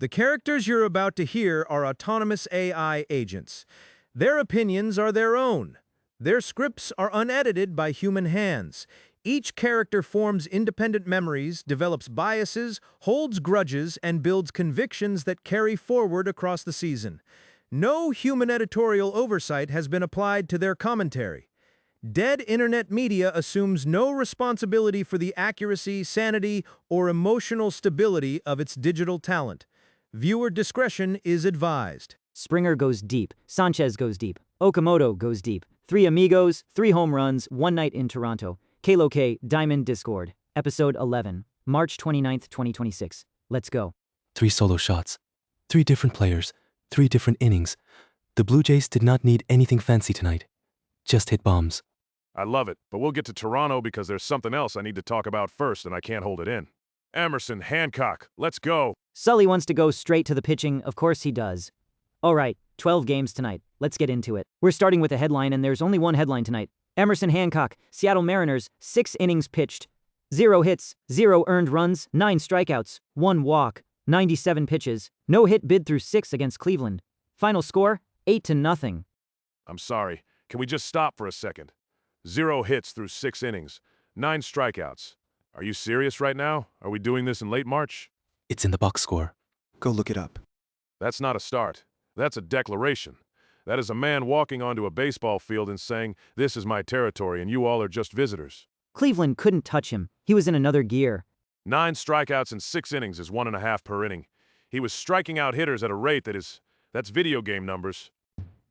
The characters you're about to hear are autonomous AI agents. Their opinions are their own. Their scripts are unedited by human hands. Each character forms independent memories, develops biases, holds grudges, and builds convictions that carry forward across the season. No human editorial oversight has been applied to their commentary. Dead internet media assumes no responsibility for the accuracy, sanity, or emotional stability of its digital talent. Viewer discretion is advised. Springer goes deep. Sánchez goes deep. Okamoto goes deep. Three Amigos, 3 home runs, 1 night in Toronto. Kalo K, Diamond Discord. Episode 11, March 29th, 2026. Let's go. 3 solo shots. 3 different players. 3 different innings. The Blue Jays did not need anything fancy tonight. Just hit bombs. I love it, but we'll get to Toronto because there's something else I need to talk about first and I can't hold it in. Emerson Hancock, let's go. Sully wants to go straight to the pitching, of course he does. Alright, 12 games tonight, let's get into it. We're starting with a headline and there's only one headline tonight. Emerson Hancock, Seattle Mariners, 6 innings pitched. 0 hits, 0 earned runs, 9 strikeouts, 1 walk, 97 pitches, no hit bid through 6 against Cleveland. Final score, 8-0. I'm sorry, can we just stop for a second? 0 hits through 6 innings, 9 strikeouts. Are you serious right now? Are we doing this in late March? It's in the box score. Go look it up. That's not a start. That's a declaration. That is a man walking onto a baseball field and saying, "This is my territory and you all are just visitors." Cleveland couldn't touch him. He was in another gear. 9 strikeouts in 6 innings is 1.5 per inning. He was striking out hitters at a rate that's video game numbers.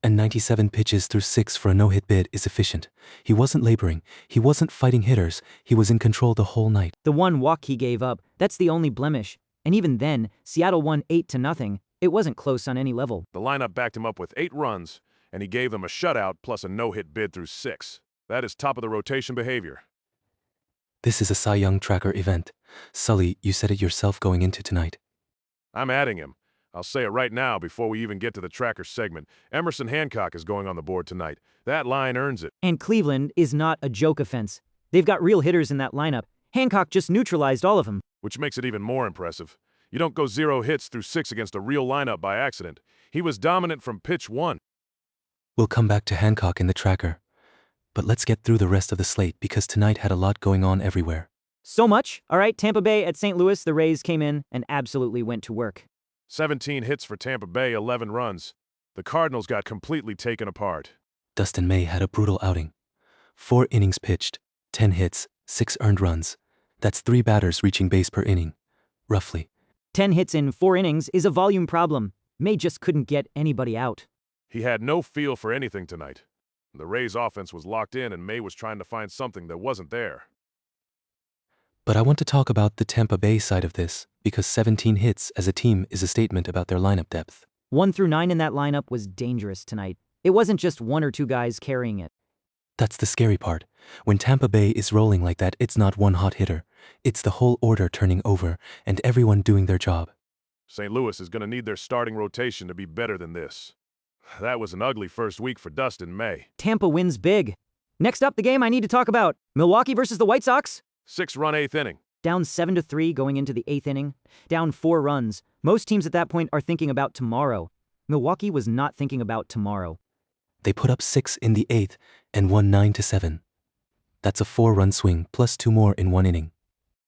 And 97 pitches through 6 for a no-hit bid is efficient. He wasn't laboring. He wasn't fighting hitters. He was in control the whole night. The 1 walk he gave up, that's the only blemish. And even then, Seattle won 8-0. It wasn't close on any level. The lineup backed him up with 8 runs, and he gave them a shutout plus a no-hit bid through 6. That is top-of-the-rotation behavior. This is a Cy Young tracker event. Sully, you said it yourself going into tonight. I'm adding him. I'll say it right now before we even get to the tracker segment. Emerson Hancock is going on the board tonight. That line earns it. And Cleveland is not a joke offense. They've got real hitters in that lineup. Hancock just neutralized all of them. Which makes it even more impressive. You don't go 0 hits through 6 against a real lineup by accident. He was dominant from pitch 1. We'll come back to Hancock in the tracker. But let's get through the rest of the slate because tonight had a lot going on everywhere. So much? All right, Tampa Bay at St. Louis, the Rays came in and absolutely went to work. 17 hits for Tampa Bay, 11 runs. The Cardinals got completely taken apart. Dustin May had a brutal outing. 4 innings pitched, 10 hits, 6 earned runs. That's 3 batters reaching base per inning, roughly. 10 hits in 4 innings is a volume problem. May just couldn't get anybody out. He had no feel for anything tonight. The Rays' offense was locked in and May was trying to find something that wasn't there. But I want to talk about the Tampa Bay side of this, because 17 hits as a team is a statement about their lineup depth. 1 through 9 in that lineup was dangerous tonight. It wasn't just 1 or 2 guys carrying it. That's the scary part. When Tampa Bay is rolling like that, it's not one hot hitter. It's the whole order turning over, and everyone doing their job. St. Louis is going to need their starting rotation to be better than this. That was an ugly first week for Dustin May. Tampa wins big. Next up, the game I need to talk about. Milwaukee versus the White Sox. 6-run 8th inning. Down 7-3 going into the 8th inning. Down 4 runs. Most teams at that point are thinking about tomorrow. Milwaukee was not thinking about tomorrow. They put up 6 in the 8th and won 9-7. That's a 4-run swing plus 2 more in 1 inning.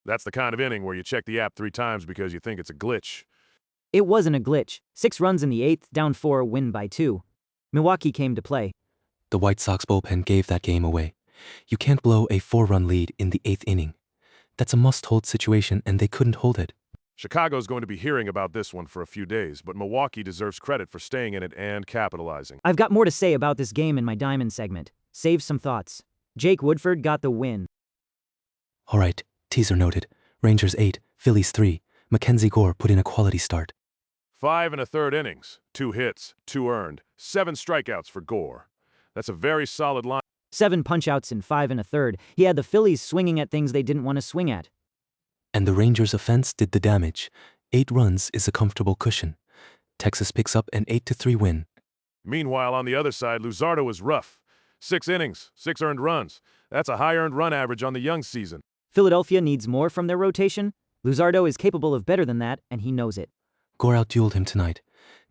That's the kind of inning where you check the app 3 times because you think it's a glitch. It wasn't a glitch. 6 runs in the 8th, down 4, win by 2. Milwaukee came to play. The White Sox bullpen gave that game away. You can't blow a 4-run lead in the 8th inning. That's a must-hold situation, and they couldn't hold it. Chicago's going to be hearing about this one for a few days, but Milwaukee deserves credit for staying in it and capitalizing. I've got more to say about this game in my Diamond segment. Save some thoughts. Jake Woodford got the win. All right, teaser noted. Rangers 8, Phillies 3. Mackenzie Gore put in a quality start. 5 1/3 innings, 2 hits, 2 earned, 7 strikeouts for Gore. That's a very solid line. 7 punch-outs in 5 1/3. He had the Phillies swinging at things they didn't want to swing at. And the Rangers' offense did the damage. 8 runs is a comfortable cushion. Texas picks up an 8-3 win. Meanwhile, on the other side, Luzardo was rough. 6 innings, 6 earned runs. That's a high earned run average on the young season. Philadelphia needs more from their rotation. Luzardo is capable of better than that, and he knows it. Gore outdueled him tonight.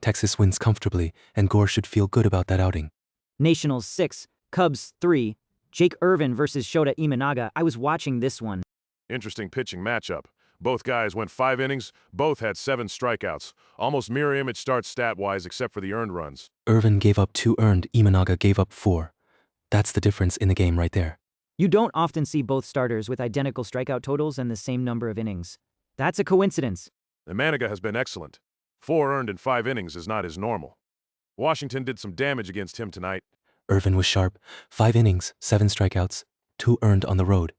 Texas wins comfortably, and Gore should feel good about that outing. Nationals 6, Cubs 3, Jake Irvin versus Shota Imanaga. I was watching this one. Interesting pitching matchup. Both guys went 5 innings, both had 7 strikeouts. Almost mirror image starts stat-wise except for the earned runs. Irvin gave up 2 earned, Imanaga gave up 4. That's the difference in the game right there. You don't often see both starters with identical strikeout totals and the same number of innings. That's a coincidence. Imanaga has been excellent. 4 earned in 5 innings is not his normal. Washington did some damage against him tonight. Irvin was sharp. 5 innings, 7 strikeouts, 2 earned on the road.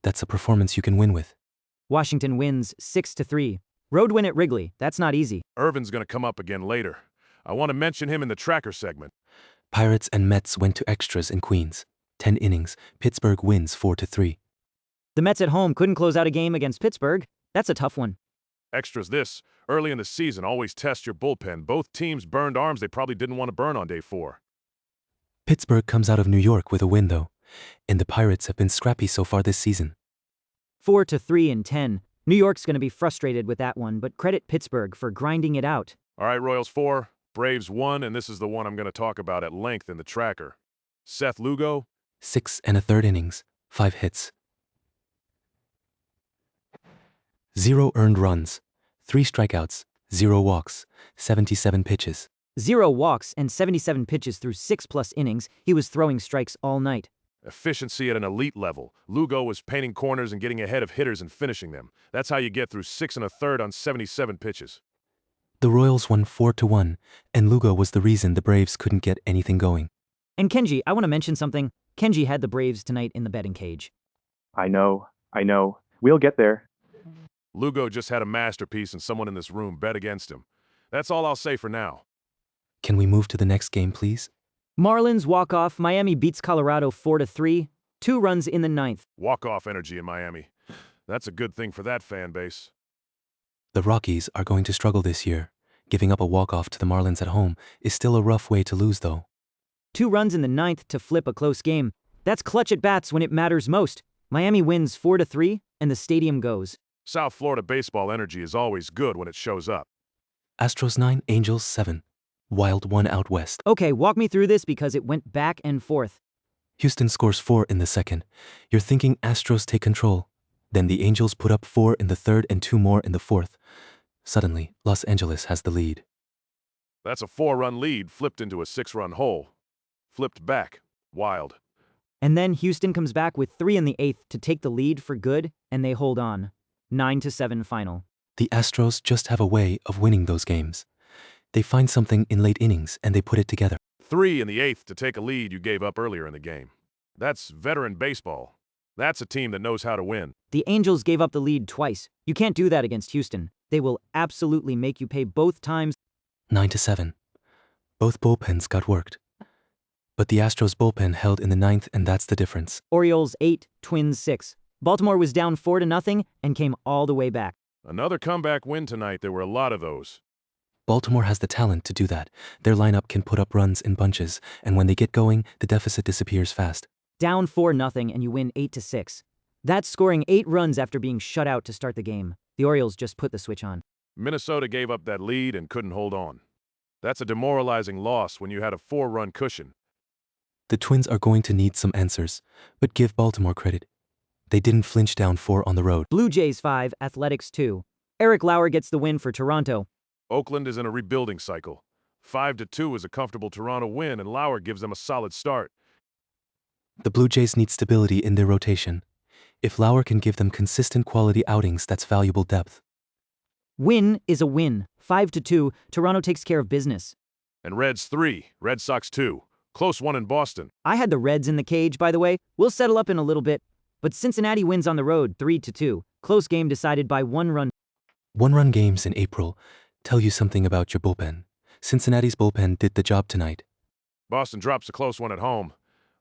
That's a performance you can win with. Washington wins 6-3. Road win at Wrigley. That's not easy. Irvin's going to come up again later. I want to mention him in the tracker segment. Pirates and Mets went to extras in Queens. 10 innings, Pittsburgh wins 4-3. The Mets at home couldn't close out a game against Pittsburgh. That's a tough one. Extras this. Early in the season, always test your bullpen. Both teams burned arms they probably didn't want to burn on day 4. Pittsburgh comes out of New York with a win though, and the Pirates have been scrappy so far this season. 4-3 in 10. New York's going to be frustrated with that one, but credit Pittsburgh for grinding it out. All right, Royals 4, Braves 1, and this is the one I'm going to talk about at length in the tracker. Seth Lugo, 6 1/3 innings, 5 hits. 0 earned runs, 3 strikeouts, 0 walks, 77 pitches. 0 walks and 77 pitches through 6+ innings. He was throwing strikes all night. efficiency at an elite level. Lugo was painting corners and getting ahead of hitters and finishing them. That's how you get through 6 1/3 on 77 pitches. The Royals won 4-1, and Lugo was the reason the Braves couldn't get anything going. And Kenji, I want to mention something. Kenji had the Braves tonight in the betting cage. I know. We'll get there. Lugo just had a masterpiece and someone in this room bet against him. That's all I'll say for now. Can we move to the next game, please? Marlins walk-off. Miami beats Colorado 4-3. 2 runs in the 9th. Walk-off energy in Miami. That's a good thing for that fan base. The Rockies are going to struggle this year. Giving up a walk-off to the Marlins at home is still a rough way to lose, though. 2 runs in the 9th to flip a close game. That's clutch at bats when it matters most. Miami wins 4-3, and the stadium goes. South Florida baseball energy is always good when it shows up. Astros 9, Angels 7. Wild 1 out west. Okay, walk me through this because it went back and forth. Houston scores 4 in the second. You're thinking Astros take control. Then the Angels put up 4 in the third and 2 more in the fourth. Suddenly, Los Angeles has the lead. That's a 4-run lead flipped into a 6-run hole. Flipped back. Wild. And then Houston comes back with 3 in the 8th to take the lead for good, and they hold on. 9-7 final. The Astros just have a way of winning those games. They find something in late innings and they put it together. 3 in the 8th to take a lead you gave up earlier in the game. That's veteran baseball. That's a team that knows how to win. The Angels gave up the lead twice. You can't do that against Houston. They will absolutely make you pay both times. 9-7. Both bullpens got worked. But the Astros bullpen held in the 9th, and that's the difference. Orioles 8, Twins 6. Baltimore was down 4-0 and came all the way back. Another comeback win tonight. There were a lot of those. Baltimore has the talent to do that. Their lineup can put up runs in bunches, and when they get going, the deficit disappears fast. Down 4-0 and you win 8-6. That's scoring 8 runs after being shut out to start the game. The Orioles just put the switch on. Minnesota gave up that lead and couldn't hold on. That's a demoralizing loss when you had a 4-run cushion. The Twins are going to need some answers, but give Baltimore credit. They didn't flinch down 4 on the road. Blue Jays 5, Athletics 2. Eric Lauer gets the win for Toronto. Oakland is in a rebuilding cycle. 5-2 is a comfortable Toronto win, and Lauer gives them a solid start. The Blue Jays need stability in their rotation. If Lauer can give them consistent quality outings, that's valuable depth. Win is a win. 5-2, Toronto takes care of business. And Reds 3, Red Sox 2. Close one in Boston. I had the Reds in the cage, by the way. We'll settle up in a little bit. But Cincinnati wins on the road 3-2. Close game decided by 1 run. 1-run games in April tell you something about your bullpen. Cincinnati's bullpen did the job tonight. Boston drops a close one at home.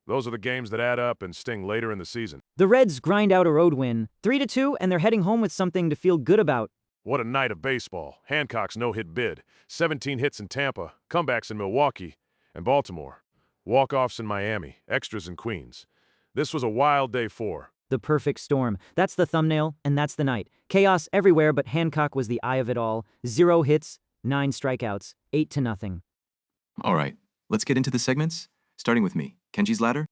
Those are the games that add up and sting later in the season. The Reds grind out a road win 3-2, and they're heading home with something to feel good about. What a night of baseball. Hancock's no-hit bid. 17 hits in Tampa, comebacks in Milwaukee, and Baltimore. Walk-offs in Miami, extras in Queens. This was a wild day 4. The perfect storm. That's the thumbnail, and that's the night. Chaos everywhere, but Hancock was the eye of it all. 0 hits, 9 strikeouts, 8-0. All right, let's get into the segments, starting with me. Kenji's ladder?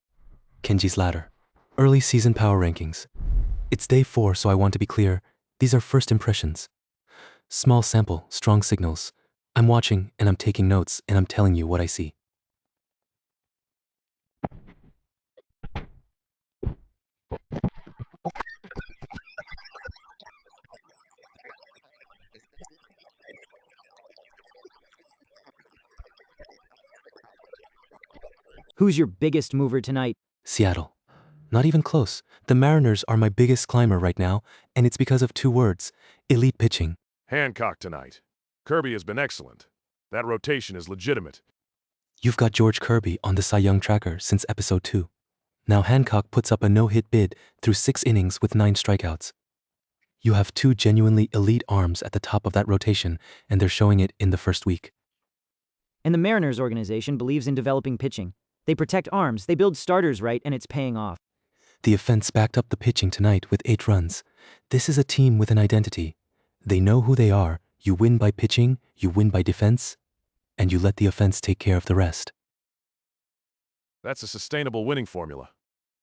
Kenji's ladder. Early season power rankings. It's day 4, so I want to be clear. These are first impressions. Small sample, strong signals. I'm watching, and I'm taking notes, and I'm telling you what I see. Who's your biggest mover tonight? Seattle. Not even close. The Mariners are my biggest climber right now, and it's because of 2 words. Elite pitching. Hancock tonight. Kirby has been excellent. That rotation is legitimate. You've got George Kirby on the Cy Young tracker since episode 2. Now Hancock puts up a no-hit bid through 6 innings with 9 strikeouts. You have 2 genuinely elite arms at the top of that rotation, and they're showing it in the first week. And the Mariners organization believes in developing pitching. They protect arms, they build starters right, and it's paying off. The offense backed up the pitching tonight with 8 runs. This is a team with an identity. They know who they are. You win by pitching, you win by defense, and you let the offense take care of the rest. That's a sustainable winning formula.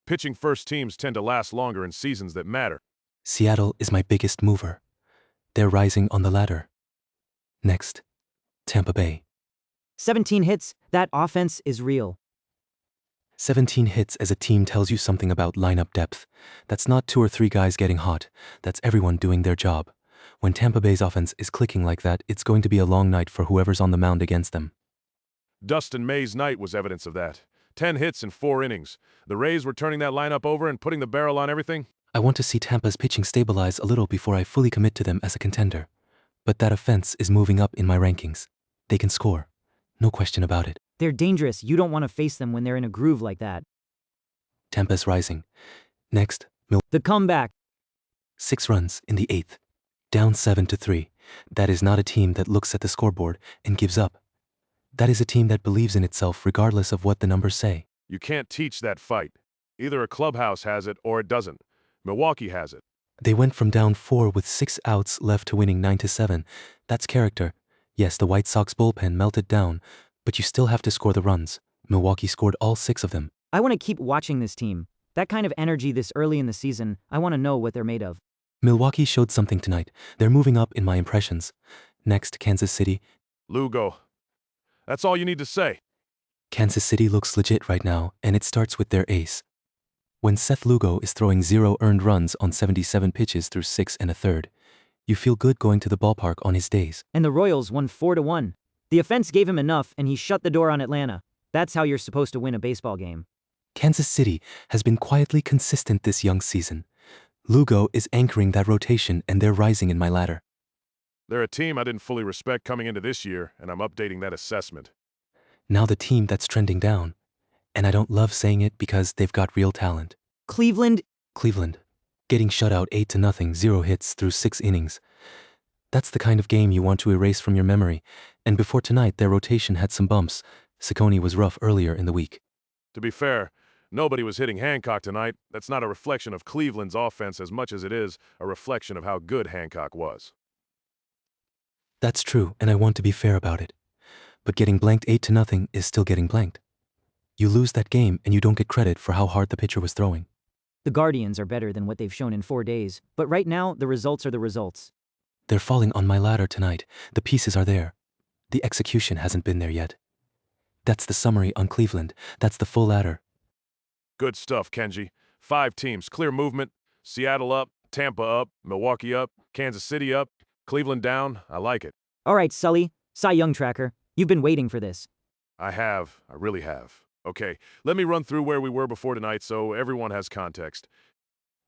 Pitching first teams tend to last longer in seasons that matter. Seattle is my biggest mover. They're rising on the ladder. Next, Tampa Bay. 17 hits, that offense is real. 17 hits as a team tells you something about lineup depth. That's not 2 or 3 guys getting hot. That's everyone doing their job. When Tampa Bay's offense is clicking like that, it's going to be a long night for whoever's on the mound against them. Dustin May's night was evidence of that. 10 hits in 4 innings. The Rays were turning that lineup over and putting the barrel on everything. I want to see Tampa's pitching stabilize a little before I fully commit to them as a contender. But that offense is moving up in my rankings. They can score. No question about it. They're dangerous. You don't want to face them when they're in a groove like that. Tampa's rising. Next, The comeback. 6 runs in the 8th. Down 7-3. That is not a team that looks at the scoreboard and gives up. That is a team that believes in itself regardless of what the numbers say. You can't teach that fight. Either a clubhouse has it or it doesn't. Milwaukee has it. They went from down 4 with 6 outs left to winning 9-7. That's character. Yes, the White Sox bullpen melted down, but you still have to score the runs. Milwaukee scored all 6 of them. I want to keep watching this team. That kind of energy this early in the season, I want to know what they're made of. Milwaukee showed something tonight. They're moving up in my impressions. Next, Kansas City. Lugo. That's all you need to say. Kansas City looks legit right now, and it starts with their ace. When Seth Lugo is throwing 0 earned runs on 77 pitches through 6 1/3, you feel good going to the ballpark on his days. And the Royals won 4-1. The offense gave him enough, and he shut the door on Atlanta. That's how you're supposed to win a baseball game. Kansas City has been quietly consistent this young season. Lugo is anchoring that rotation, and they're rising in my ladder. They're a team I didn't fully respect coming into this year, and I'm updating that assessment. Now the team that's trending down. And I don't love saying it because they've got real talent. Cleveland. Getting shut out 8-0, 0 hits through 6 innings. That's the kind of game you want to erase from your memory. And before tonight, their rotation had some bumps. Ciccone was rough earlier in the week. To be fair, nobody was hitting Hancock tonight. That's not a reflection of Cleveland's offense as much as it is a reflection of how good Hancock was. That's true, and I want to be fair about it. But getting blanked 8-0 is still getting blanked. You lose that game, and you don't get credit for how hard the pitcher was throwing. The Guardians are better than what they've shown in 4 days, but right now, the results are the results. They're falling on my ladder tonight. The pieces are there. The execution hasn't been there yet. That's the summary on Cleveland. That's the full ladder. Good stuff, Kenji. 5 teams, clear movement. Seattle up, Tampa up, Milwaukee up, Kansas City up, Cleveland down. I like it. All right, Sully, Cy Young tracker. You've been waiting for this. I really have. Okay, let me run through where we were before tonight so everyone has context.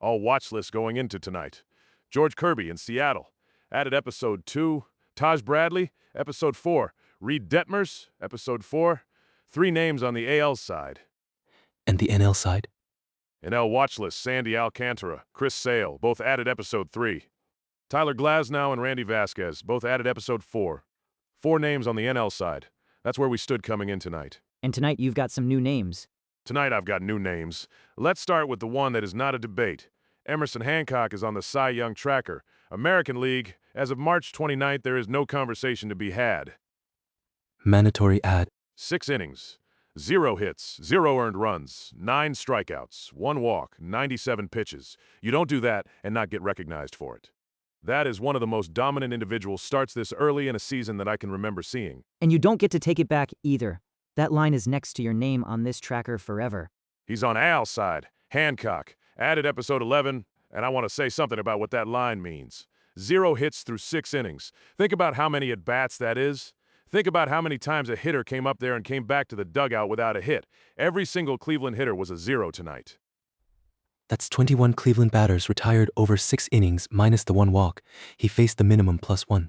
All watch lists going into tonight. George Kirby in Seattle. Added episode 2. Taj Bradley, episode 4. Reed Detmers, episode 4. 3 names on the AL side. And the NL side? NL watch list, Sandy Alcantara, Chris Sale, both added episode 3. Tyler Glasnow and Randy Vasquez, both added episode 4. 4 names on the NL side. That's where we stood coming in tonight. And tonight you've got some new names. Tonight I've got new names. Let's start with the one that is not a debate. Emerson Hancock is on the Cy Young tracker. American League, as of March 29th, there is no conversation to be had. Mandatory ad. 6 innings, 0 hits, 0 earned runs, 9 strikeouts, 1 walk, 97 pitches. You don't do that and not get recognized for it. That is one of the most dominant individual starts this early in a season that I can remember seeing. And you don't get to take it back either. That line is next to your name on this tracker forever. He's on Al's side. Hancock. Added episode 11, and I want to say something about what that line means. 0 hits through 6 innings. Think about how many at-bats that is. Think about how many times a hitter came up there and came back to the dugout without a hit. Every single Cleveland hitter was a 0 tonight. That's 21 Cleveland batters retired over 6 innings minus the 1 walk. He faced the minimum +1.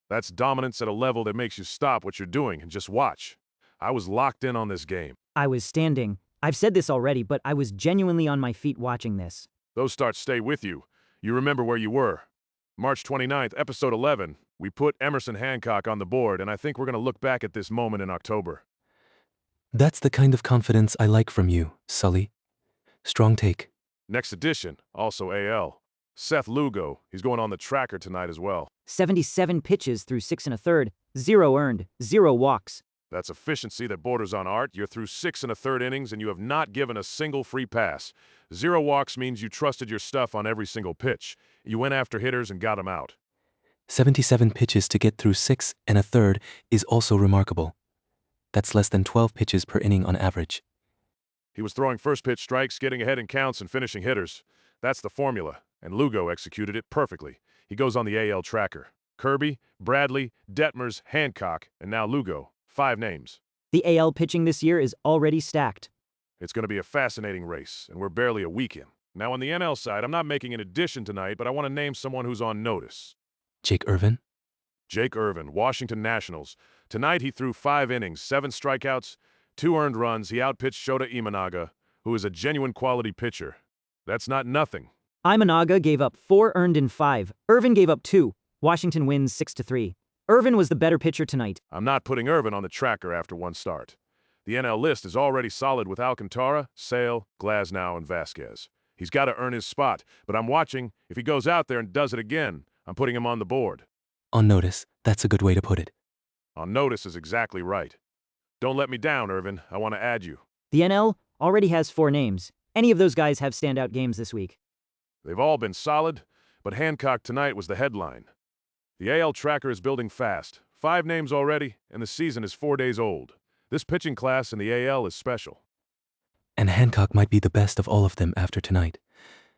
That's dominance at a level that makes you stop what you're doing and just watch. I was locked in on this game. I was standing. I've said this already, but I was genuinely on my feet watching this. Those starts stay with you. You remember where you were. March 29th, episode 11, we put Emerson Hancock on the board, and I think we're going to look back at this moment in October. That's the kind of confidence I like from you, Sully. Strong take. Next edition, also AL. Seth Lugo, he's going on the tracker tonight as well. 77 pitches through 6 1/3, 0 earned, 0 walks. That's efficiency that borders on art. You're through 6 1/3 innings and you have not given a single free pass. 0 walks means you trusted your stuff on every single pitch. You went after hitters and got them out. 77 pitches to get through 6 1/3 is also remarkable. That's less than 12 pitches per inning on average. He was throwing first pitch strikes, getting ahead in counts, and finishing hitters. That's the formula, and Lugo executed it perfectly. He goes on the AL tracker. Kirby, Bradley, Detmers, Hancock, and now Lugo. 5 names. The AL pitching this year is already stacked. It's going to be a fascinating race, and we're barely a week in. Now on the NL side, I'm not making an addition tonight, but I want to name someone who's on notice. Jake Irvin? Jake Irvin, Washington Nationals. Tonight he threw 5 innings, 7 strikeouts, 2 earned runs. He outpitched Shota Imanaga, who is a genuine quality pitcher. That's not nothing. Imanaga gave up 4 earned in 5. Irvin gave up 2. Washington wins 6-3. Irvin was the better pitcher tonight. I'm not putting Irvin on the tracker after 1 start. The NL list is already solid with Alcantara, Sale, Glasnow, and Vasquez. He's got to earn his spot, but I'm watching. If he goes out there and does it again, I'm putting him on the board. On notice, that's a good way to put it. On notice is exactly right. Don't let me down, Irvin. I want to add you. The NL already has 4 names. Any of those guys have standout games this week. They've all been solid, but Hancock tonight was the headline. The AL tracker is building fast. 5 names already, and the season is 4 days old. This pitching class in the AL is special. And Hancock might be the best of all of them after tonight.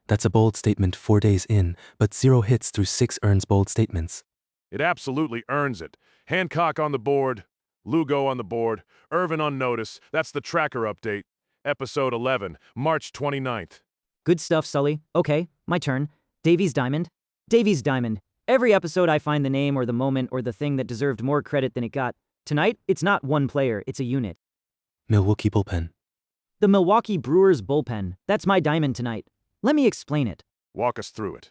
That's a bold statement 4 days in, but 0 hits through 6 earns bold statements. It absolutely earns it. Hancock on the board, Lugo on the board, Irvin on notice. That's the tracker update. Episode 11, March 29th. Good stuff, Sully. Okay, my turn. Deivy's Diamond. Deivy's Diamond. Every episode I find the name or the moment or the thing that deserved more credit than it got. Tonight, it's not one player, it's a unit. Milwaukee bullpen. The Milwaukee Brewers bullpen. That's my diamond tonight. Let me explain it. Walk us through it.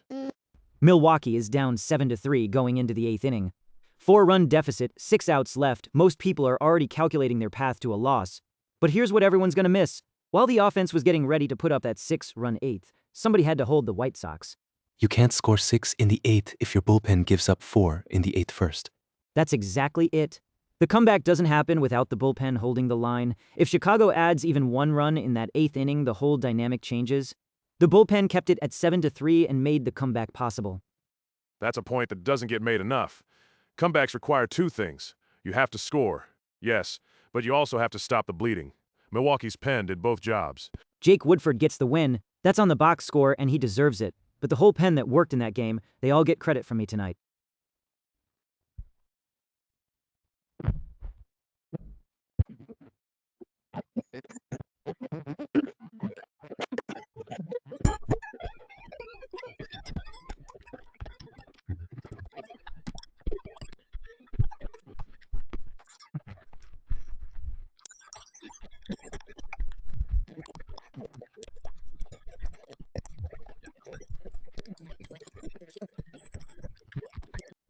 Milwaukee is down 7-3 going into the 8th inning. 4-run deficit, 6 outs left. Most people are already calculating their path to a loss. But here's what everyone's gonna miss. While the offense was getting ready to put up that 6-run 8th, somebody had to hold the White Sox. You can't score 6 in the 8th if your bullpen gives up 4 in the 8th first. That's exactly it. The comeback doesn't happen without the bullpen holding the line. If Chicago adds even 1 run in that 8th inning, the whole dynamic changes. The bullpen kept it at 7-3 and made the comeback possible. That's a point that doesn't get made enough. Comebacks require 2 things. You have to score, yes, but you also have to stop the bleeding. Milwaukee's pen did both jobs. Jake Woodford gets the win. That's on the box score, and he deserves it. But the whole pen that worked in that game, they all get credit from me tonight.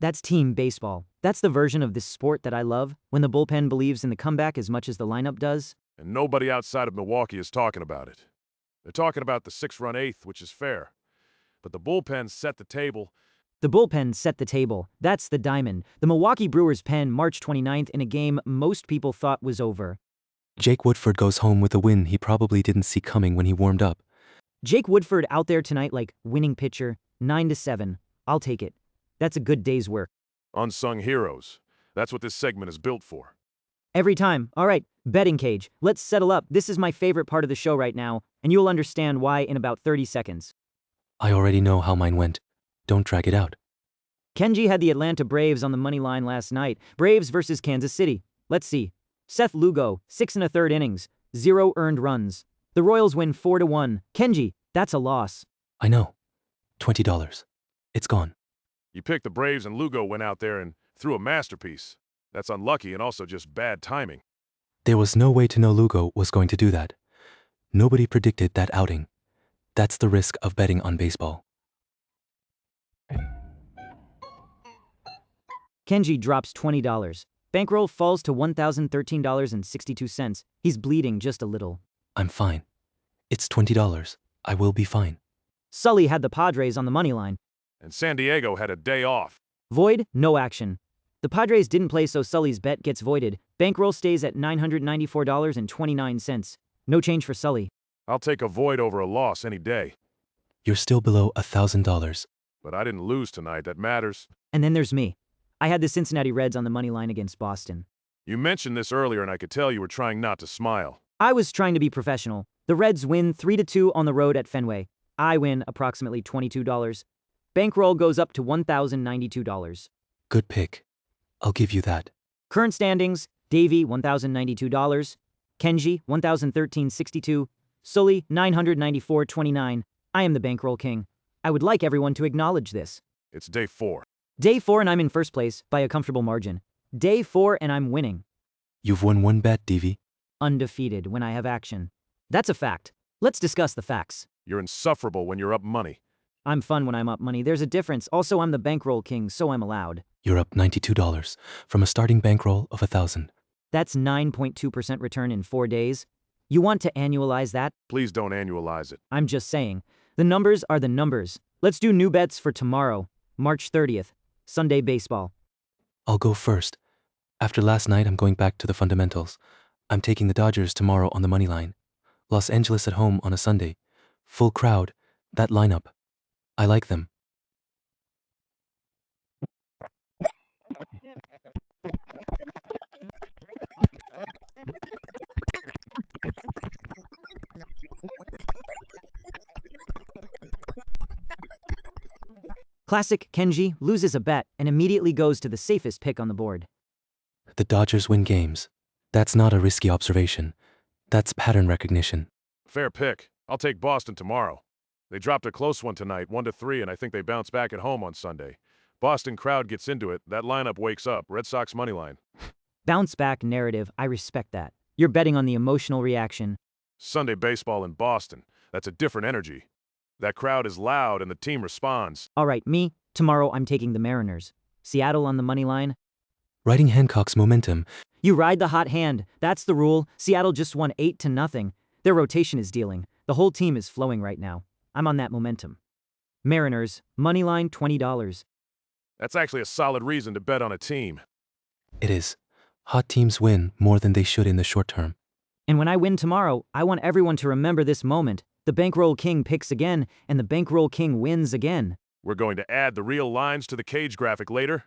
That's team baseball. That's the version of this sport that I love, when the bullpen believes in the comeback as much as the lineup does. And nobody outside of Milwaukee is talking about it. They're talking about the 6-run eighth, which is fair. But the bullpen set the table. The bullpen set the table. That's the diamond. The Milwaukee Brewers pen March 29th in a game most people thought was over. Jake Woodford goes home with a win he probably didn't see coming when he warmed up. Jake Woodford out there tonight like winning pitcher, 9-7. I'll take it. That's a good day's work. Unsung heroes. That's what this segment is built for. Every time. All right, betting cage. Let's settle up. This is my favorite part of the show right now, and you'll understand why in about 30 seconds. I already know how mine went. Don't drag it out. Kenji had the Atlanta Braves on the money line last night. Braves versus Kansas City. Let's see. Seth Lugo, 6 1/3 innings, 0 earned runs. The Royals win 4-1. Kenji, that's a loss. I know. $20. It's gone. You picked the Braves and Lugo went out there and threw a masterpiece. That's unlucky and also just bad timing. There was no way to know Lugo was going to do that. Nobody predicted that outing. That's the risk of betting on baseball. Kenji drops $20. Bankroll falls to $1,013.62. He's bleeding just a little. I'm fine. It's $20. I will be fine. Sully had the Padres on the money line. And San Diego had a day off. Void, no action. The Padres didn't play, so Sully's bet gets voided. Bankroll stays at $994.29. No change for Sully. I'll take a void over a loss any day. You're still below $1,000. But I didn't lose tonight. That matters. And then there's me. I had the Cincinnati Reds on the money line against Boston. You mentioned this earlier and I could tell you were trying not to smile. I was trying to be professional. The Reds win 3-2 on the road at Fenway. I win approximately $22. Bankroll goes up to $1,092. Good pick. I'll give you that. Current standings, Deivy, $1,092. Kenji, $1,013.62. Sully, $994.29. I am the bankroll king. I would like everyone to acknowledge this. It's day 4. Day 4 and I'm in first place by a comfortable margin. Day 4 and I'm winning. You've won one bet, Deivy. Undefeated when I have action. That's a fact. Let's discuss the facts. You're insufferable when you're up money. I'm fun when I'm up money. There's a difference. Also, I'm the bankroll king, so I'm allowed. You're up $92 from a starting bankroll of $1,000. That's 9.2% return in 4 days. You want to annualize that? Please don't annualize it. I'm just saying. The numbers are the numbers. Let's do new bets for tomorrow, March 30th, Sunday baseball. I'll go first. After last night, I'm going back to the fundamentals. I'm taking the Dodgers tomorrow on the money line. Los Angeles at home on a Sunday. Full crowd. That lineup. I like them. Classic Kenji loses a bet and immediately goes to the safest pick on the board. The Dodgers win games. That's not a risky observation. That's pattern recognition. Fair pick. I'll take Boston tomorrow. They dropped a close one tonight, 1-3, and I think they bounce back at home on Sunday. Boston crowd gets into it. That lineup wakes up. Red Sox money line. Bounce back narrative. I respect that. You're betting on the emotional reaction. Sunday baseball in Boston. That's a different energy. That crowd is loud and the team responds. All right, me. Tomorrow I'm taking the Mariners. Seattle on the money line. Riding Hancock's momentum. You ride the hot hand. That's the rule. Seattle just won 8-0. Their rotation is dealing. The whole team is flowing right now. I'm on that momentum. Mariners, money line $20. That's actually a solid reason to bet on a team. It is. Hot teams win more than they should in the short term. And when I win tomorrow, I want everyone to remember this moment. The bankroll king picks again, and the bankroll king wins again. We're going to add the real lines to the cage graphic later.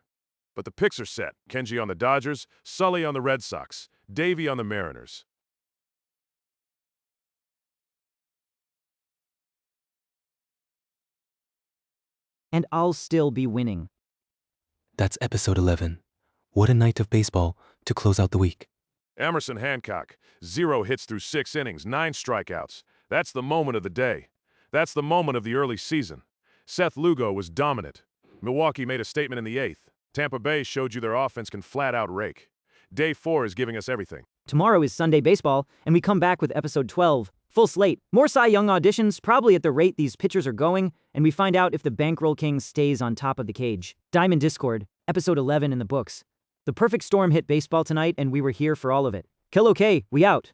But the picks are set. Kenji on the Dodgers, Sully on the Red Sox, Deivy on the Mariners. And I'll still be winning. That's episode 11. What a night of baseball to close out the week. Emerson Hancock, 0 hits through 6 innings, 9 strikeouts. That's the moment of the day. That's the moment of the early season. Seth Lugo was dominant. Milwaukee made a statement in the 8th. Tampa Bay showed you their offense can flat-out rake. Day 4 is giving us everything. Tomorrow is Sunday baseball, and we come back with episode 12. Full slate. More Cy Young auditions, probably at the rate these pitchers are going, and we find out if the bankroll king stays on top of the cage. Diamond Discord, episode 11 in the books. The perfect storm hit baseball tonight, and we were here for all of it. Kill OK, we out.